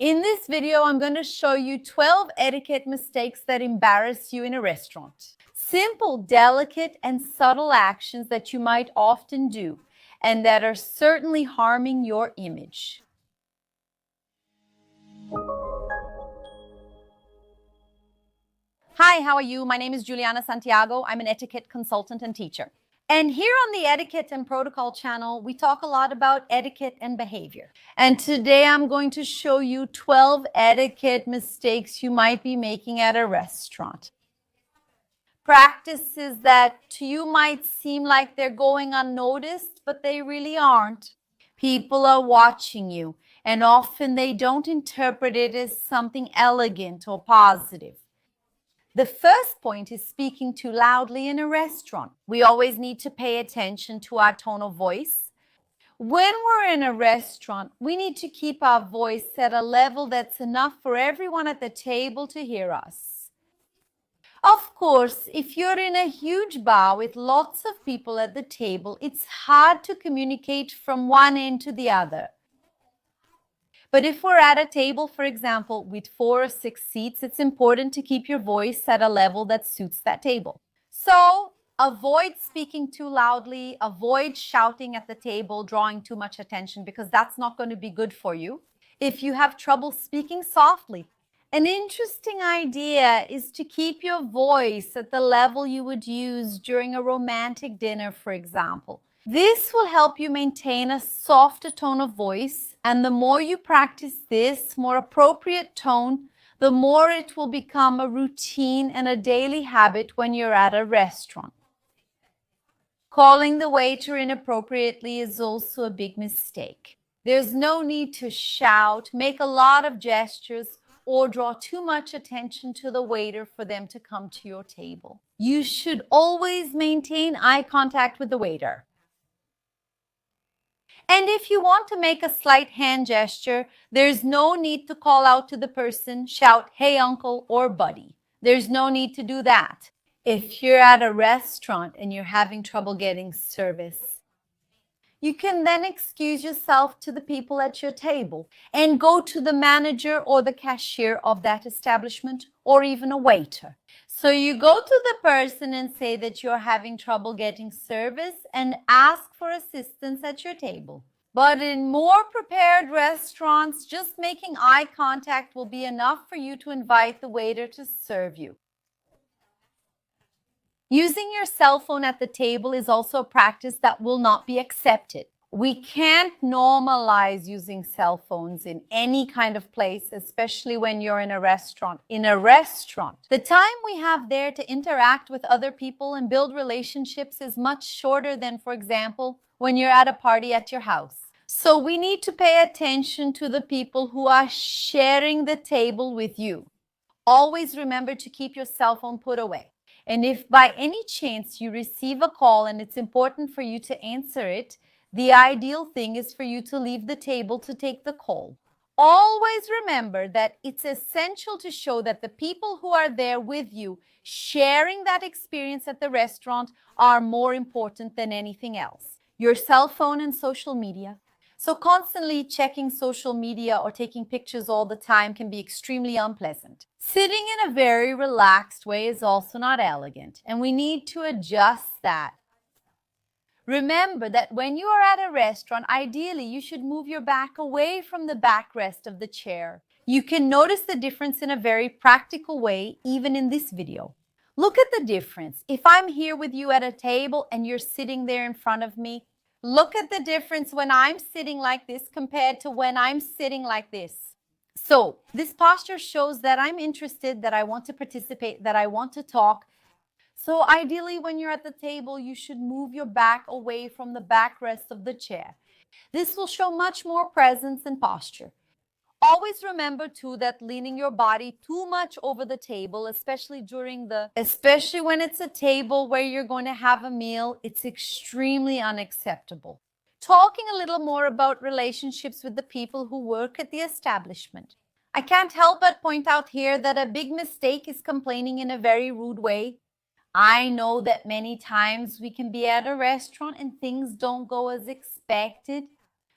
In this video, I'm going to show you 12 etiquette mistakes that embarrass you in a restaurant. Simple, delicate, and subtle actions that you might often do and that are certainly harming your image. Hi, how are you? My name is Juliana Santiago. I'm an etiquette consultant and teacher. And here on the Etiquette and Protocol channel, we talk a lot about etiquette and behavior. And today I'm going to show you 12 etiquette mistakes you might be making at a restaurant. Practices that to you might seem like they're going unnoticed, but they really aren't. People are watching you, and often they don't interpret it as something elegant or positive. The first point is speaking too loudly in a restaurant. We always need to pay attention to our tone of voice. When we're in a restaurant, we need to keep our voice at a level that's enough for everyone at the table to hear us. Of course, if you're in a huge bar with lots of people at the table, it's hard to communicate from one end to the other. But if we're at a table, for example, with 4 or 6 seats, it's important to keep your voice at a level that suits that table. So avoid speaking too loudly, avoid shouting at the table, drawing too much attention, because that's not going to be good for you. If you have trouble speaking softly, an interesting idea is to keep your voice at the level you would use during a romantic dinner, for example. This will help you maintain a softer tone of voice, and the more you practice this more appropriate tone, the more it will become a routine and a daily habit when you're at a restaurant. Calling the waiter inappropriately is also a big mistake. There's no need to shout, make a lot of gestures, or draw too much attention to the waiter for them to come to your table. You should always maintain eye contact with the waiter. And if you want to make a slight hand gesture, there's no need to call out to the person, shout, "Hey, uncle," or "buddy." There's no need to do that. If you're at a restaurant and you're having trouble getting service, you can then excuse yourself to the people at your table and go to the manager or the cashier of that establishment, or even a waiter. So you go to the person and say that you're having trouble getting service and ask for assistance at your table. But in more prepared restaurants, just making eye contact will be enough for you to invite the waiter to serve you. Using your cell phone at the table is also a practice that will not be accepted. We can't normalize using cell phones in any kind of place, especially when you're in a restaurant. In a restaurant, the time we have there to interact with other people and build relationships is much shorter than, for example, when you're at a party at your house. So we need to pay attention to the people who are sharing the table with you. Always remember to keep your cell phone put away. And if by any chance you receive a call and it's important for you to answer it, the ideal thing is for you to leave the table to take the call. Always remember that it's essential to show that the people who are there with you, sharing that experience at the restaurant, are more important than anything else. Your cell phone and social media. So constantly checking social media or taking pictures all the time can be extremely unpleasant. Sitting in a very relaxed way is also not elegant, and we need to adjust that. Remember that when you are at a restaurant, ideally you should move your back away from the backrest of the chair. You can notice the difference in a very practical way, even in this video. Look at the difference. If I'm here with you at a table and you're sitting there in front of me, look at the difference when I'm sitting like this compared to when I'm sitting like this. So this posture shows that I'm interested, that I want to participate, that I want to talk. So ideally, when you're at the table, you should move your back away from the backrest of the chair. This will show much more presence and posture. Always remember too that leaning your body too much over the table, especially when it's a table where you're going to have a meal, it's extremely unacceptable. Talking a little more about relationships with the people who work at the establishment. I can't help but point out here that a big mistake is complaining in a very rude way. I know that many times we can be at a restaurant and things don't go as expected.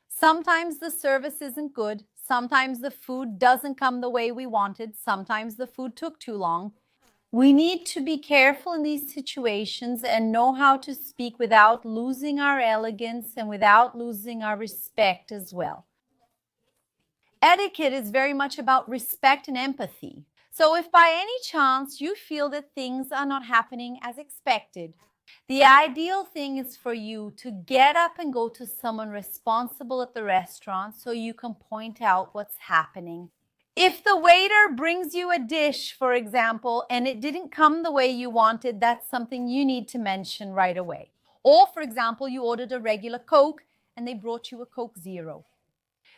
Sometimes the service isn't good. Sometimes the food doesn't come the way we wanted. Sometimes the food took too long. We need to be careful in these situations and know how to speak without losing our elegance and without losing our respect as well. Etiquette is very much about respect and empathy. So if by any chance you feel that things are not happening as expected, the ideal thing is for you to get up and go to someone responsible at the restaurant so you can point out what's happening. If the waiter brings you a dish, for example, and it didn't come the way you wanted, that's something you need to mention right away. Or, for example, you ordered a regular Coke and they brought you a Coke Zero.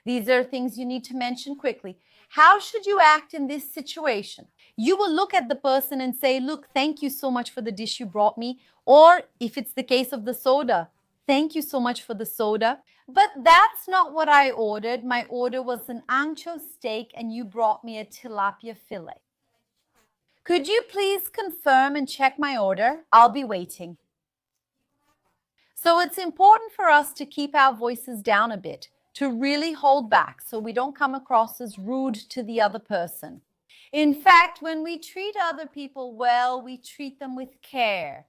These are things you need to mention quickly. How should you act in this situation? You will look at the person and say, look, thank you so much for the dish you brought me. Or if it's the case of the soda, thank you so much for the soda. But that's not what I ordered. My order was an ancho steak and you brought me a tilapia fillet. Could you please confirm and check my order? I'll be waiting. So it's important for us to keep our voices down a bit, to really hold back so we don't come across as rude to the other person. In fact, when we treat other people well, we treat them with care.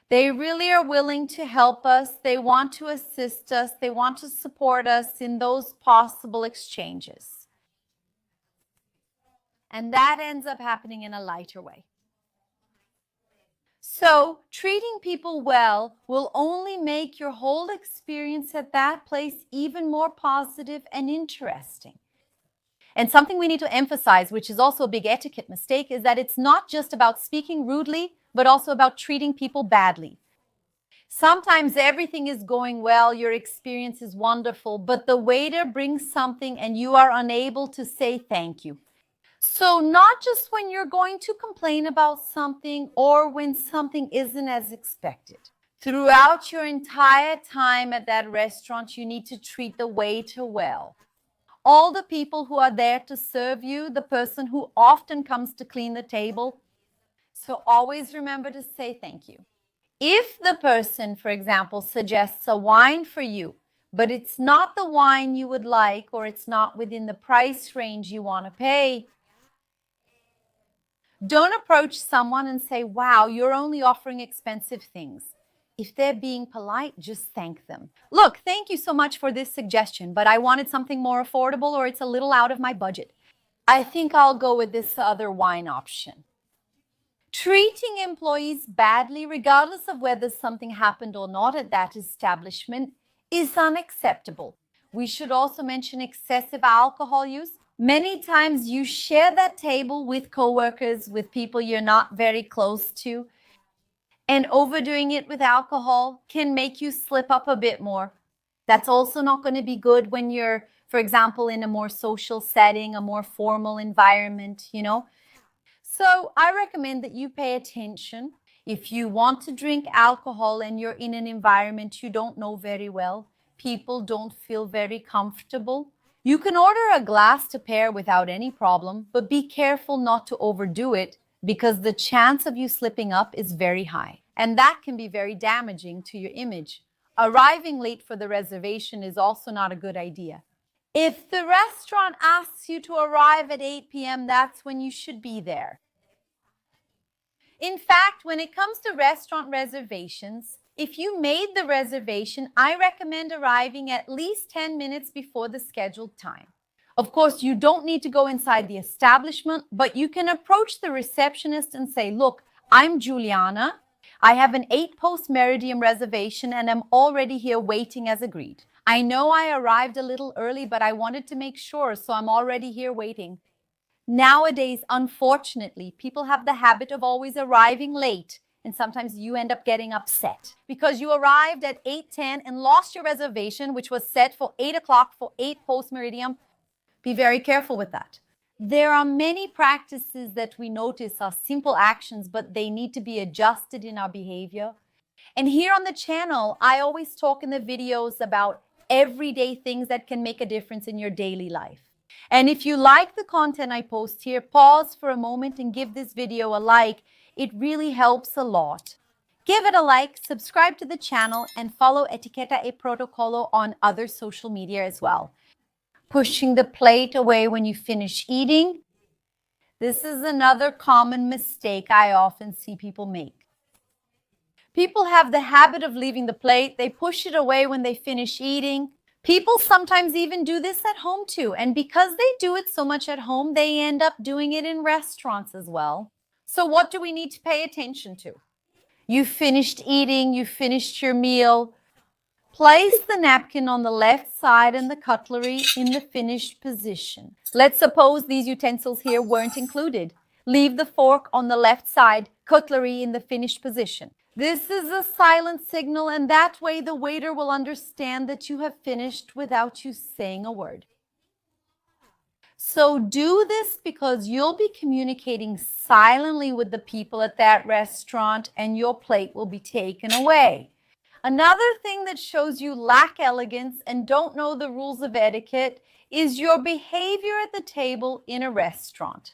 They really are willing to help us. They want to assist us. They want to support us in those possible exchanges. And that ends up happening in a lighter way. So, treating people well will only make your whole experience at that place even more positive and interesting. And something we need to emphasize, which is also a big etiquette mistake, is that it's not just about speaking rudely, but also about treating people badly. Sometimes everything is going well, your experience is wonderful, but the waiter brings something and you are unable to say thank you. So not just when you're going to complain about something or when something isn't as expected. Throughout your entire time at that restaurant, you need to treat the waiter well. All the people who are there to serve you, the person who often comes to clean the table. So always remember to say thank you. If the person, for example, suggests a wine for you, but it's not the wine you would like or it's not within the price range you want to pay, don't approach someone and say, wow, you're only offering expensive things. If they're being polite, just thank them. Look, thank you so much for this suggestion, but I wanted something more affordable or it's a little out of my budget. I think I'll go with this other wine option. Treating employees badly, regardless of whether something happened or not at that establishment, is unacceptable. We should also mention excessive alcohol use. Many times you share that table with coworkers, with people you're not very close to, and overdoing it with alcohol can make you slip up a bit more. That's also not going to be good when you're, for example, in a more social setting, a more formal environment, So I recommend that you pay attention. If you want to drink alcohol and you're in an environment you don't know very well, people don't feel very comfortable, you can order a glass to pair without any problem, but be careful not to overdo it because the chance of you slipping up is very high. And that can be very damaging to your image. Arriving late for the reservation is also not a good idea. If the restaurant asks you to arrive at 8 p.m., that's when you should be there. In fact, when it comes to restaurant reservations, if you made the reservation, I recommend arriving at least 10 minutes before the scheduled time. Of course, you don't need to go inside the establishment, but you can approach the receptionist and say, look, I'm Juliana. I have an 8-post Meridian reservation and I'm already here waiting as agreed. I know I arrived a little early, but I wanted to make sure, so I'm already here waiting. Nowadays, unfortunately, people have the habit of always arriving late, and sometimes you end up getting upset because you arrived at 8:10 and lost your reservation, which was set for 8 o'clock for 8 post Meridian. Be very careful with that. There are many practices that we notice are simple actions, but they need to be adjusted in our behavior. And here on the channel, I always talk in the videos about everyday things that can make a difference in your daily life. And if you like the content I post here, pause for a moment and give this video a like. It really helps a lot. Give it a like, subscribe to the channel, and follow Etiquette e Protocolo on other social media as well. pushing the plate away when you finish eating. This is another common mistake I often see people make. People have the habit of leaving the plate. They push it away when they finish eating. People sometimes even do this at home too. And because they do it so much at home, they end up doing it in restaurants as well. So what do we need to pay attention to? You finished eating, you finished your meal. Place the napkin on the left side and the cutlery in the finished position. Let's suppose these utensils here weren't included. Leave the fork on the left side, cutlery in the finished position. This is a silent signal, and that way the waiter will understand that you have finished without you saying a word. So do this because you'll be communicating silently with the people at that restaurant and your plate will be taken away. Another thing that shows you lack elegance and don't know the rules of etiquette is your behavior at the table in a restaurant.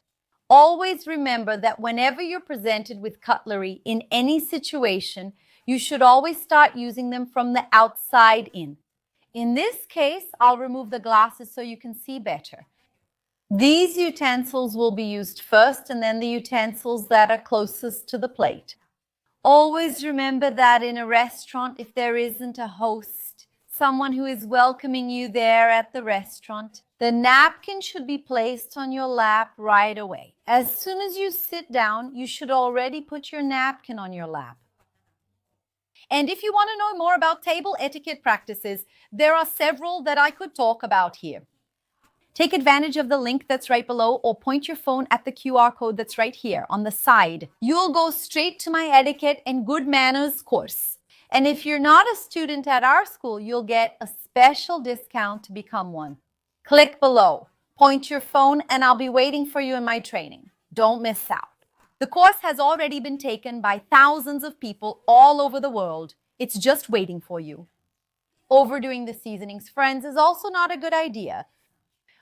Always remember that whenever you're presented with cutlery in any situation, you should always start using them from the outside in. In this case, I'll remove the glasses so you can see better. These utensils will be used first and then the utensils that are closest to the plate. Always remember that in a restaurant, if there isn't a host, someone who is welcoming you there at the restaurant, the napkin should be placed on your lap right away. As soon as you sit down, you should already put your napkin on your lap. And if you want to know more about table etiquette practices, there are several that I could talk about here. Take advantage of the link that's right below or point your phone at the QR code that's right here on the side. You'll go straight to my etiquette and good manners course. And if you're not a student at our school, you'll get a special discount to become one. Click below, point your phone, and I'll be waiting for you in my training. Don't miss out. The course has already been taken by thousands of people all over the world. It's just waiting for you. Overdoing the seasonings, friends, is also not a good idea.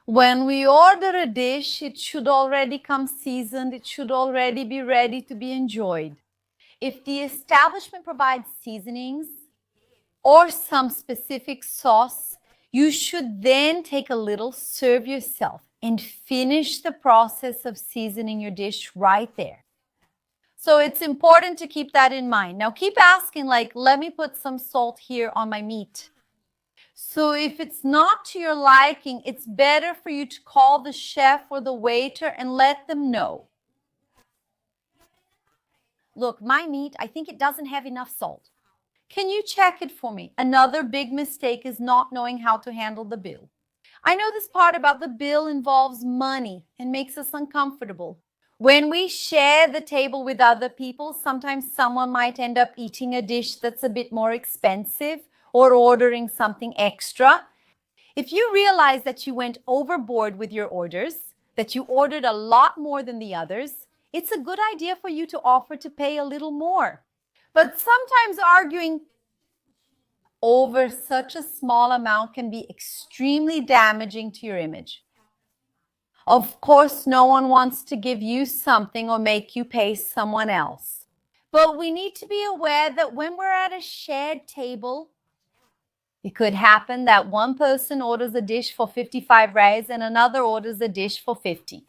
When we order a dish, it should already come seasoned. It should already be ready to be enjoyed. If the establishment provides seasonings or some specific sauce, you should then take a little, serve yourself, and finish the process of seasoning your dish right there. So it's important to keep that in mind. Now keep asking, like, let me put some salt here on my meat. So if it's not to your liking, it's better for you to call the chef or the waiter and let them know. Look, my meat, I think it doesn't have enough salt. Can you check it for me? Another big mistake is not knowing how to handle the bill. I know this part about the bill involves money and makes us uncomfortable. When we share the table with other people, sometimes someone might end up eating a dish that's a bit more expensive or ordering something extra. If you realize that you went overboard with your orders, that you ordered a lot more than the others, it's a good idea for you to offer to pay a little more. But sometimes arguing over such a small amount can be extremely damaging to your image. Of course, no one wants to give you something or make you pay someone else. But we need to be aware that when we're at a shared table, it could happen that one person orders a dish for 55 reais and another orders a dish for 50.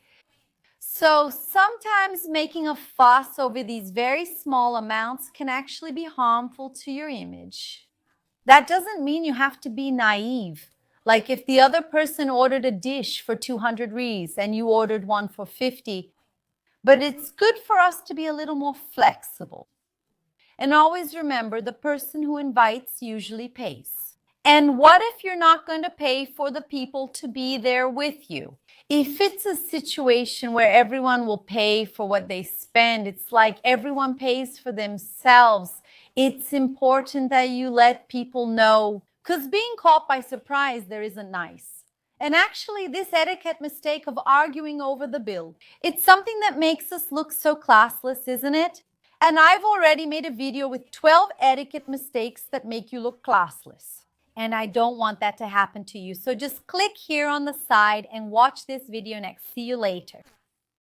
So sometimes making a fuss over these very small amounts can actually be harmful to your image. That doesn't mean you have to be naive. Like if the other person ordered a dish for 200 reais and you ordered one for 50, but it's good for us to be a little more flexible. And always remember, the person who invites usually pays. And what if you're not going to pay for the people to be there with you? If it's a situation where everyone will pay for what they spend, it's like everyone pays for themselves. It's important that you let people know, because being caught by surprise there isn't nice. And actually, this etiquette mistake of arguing over the bill, it's something that makes us look so classless, isn't it? And I've already made a video with 12 etiquette mistakes that make you look classless. And I don't want that to happen to you. So just click here on the side and watch this video next. See you later.